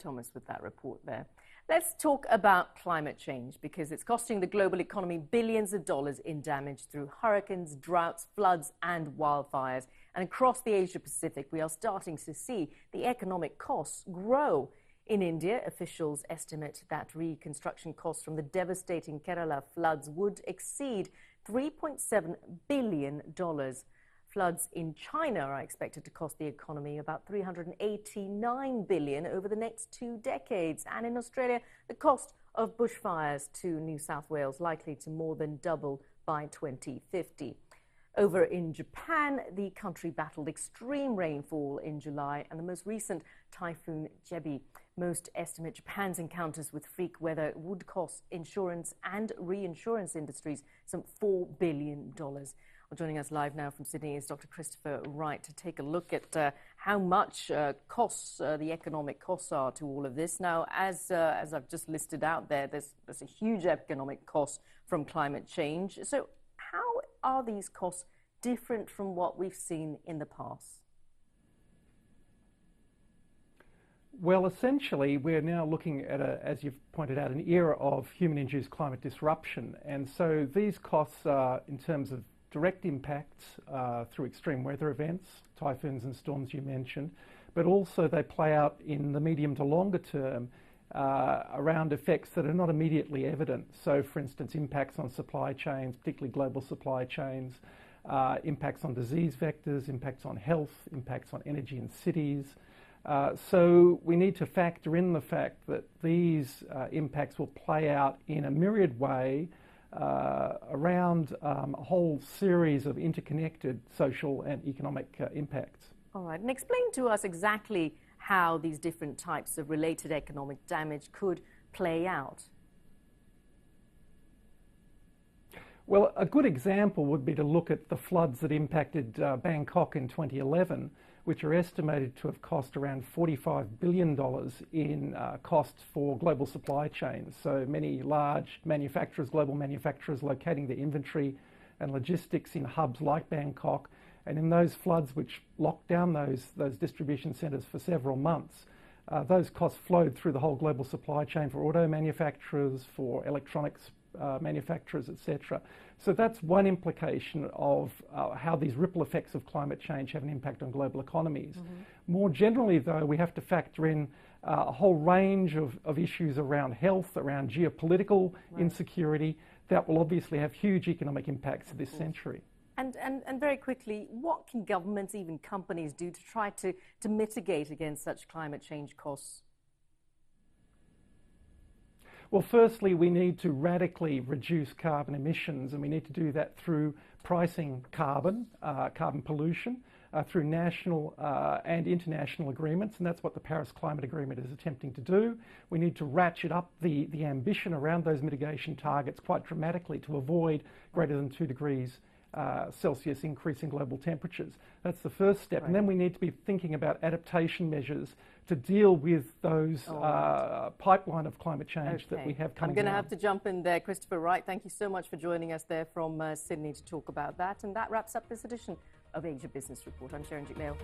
Thomas with that report there. Let's talk about climate change because it's costing the global economy billions of dollars in damage through hurricanes, droughts, floods and wildfires. And across the Asia-Pacific, we are starting to see the economic costs grow. In India, officials estimate that reconstruction costs from the devastating Kerala floods would exceed $3.7 billion. Floods in China are expected to cost the economy about $389 billion over the next 2 decades. And in Australia, the cost of bushfires to New South Wales likely to more than double by 2050. Over in Japan, the country battled extreme rainfall in July and the most recent typhoon Jebi. Most estimate Japan's encounters with freak weather would cost insurance and reinsurance industries some $4 billion. Well, joining us live now from Sydney is Dr. Christopher Wright to take a look at how much the economic costs are to all of this. Now, as I've just listed out there, there's a huge economic cost from climate change. So how are these costs different from what we've seen in the past? Well, essentially, we're now looking at, as you've pointed out, an era of human-induced climate disruption. And so these costs are, in terms of direct impacts through extreme weather events, typhoons and storms you mentioned, but also they play out in the medium to longer term around effects that are not immediately evident. So, for instance, impacts on supply chains, particularly global supply chains, impacts on disease vectors, impacts on health, impacts on energy in cities. So we need to factor in the fact that these impacts will play out in a myriad way around a whole series of interconnected social and economic impacts. All right, and explain to us exactly how these different types of related economic damage could play out. Well, a good example would be to look at the floods that impacted Bangkok in 2011, which are estimated to have cost around $45 billion in costs for global supply chains. So many large manufacturers, global manufacturers, locating their inventory and logistics in hubs like Bangkok. And in those floods which locked down those distribution centres for several months, those costs flowed through the whole global supply chain for auto manufacturers, for electronics manufacturers, etc. So that's one implication of how these ripple effects of climate change have an impact on global economies. More generally, though, we have to factor in a whole range of issues around health, around geopolitical insecurity that will obviously have huge economic impacts this century. And very quickly, what can governments, even companies, do to try to mitigate against such climate change costs? Well, firstly, we need to radically reduce carbon emissions, and we need to do that through pricing carbon pollution, through national and international agreements, and that's what the Paris Climate Agreement is attempting to do. We need to ratchet up the ambition around those mitigation targets quite dramatically to avoid greater than 2 degrees Celsius increase in global temperatures. That's the first step. Right. And then we need to be thinking about adaptation measures to deal with those pipeline of climate change that we have coming I'm going to have to jump in there. Christopher Wright, thank you so much for joining us there from Sydney to talk about that. And that wraps up this edition of Asia Business Report. I'm Sharon Jigleo.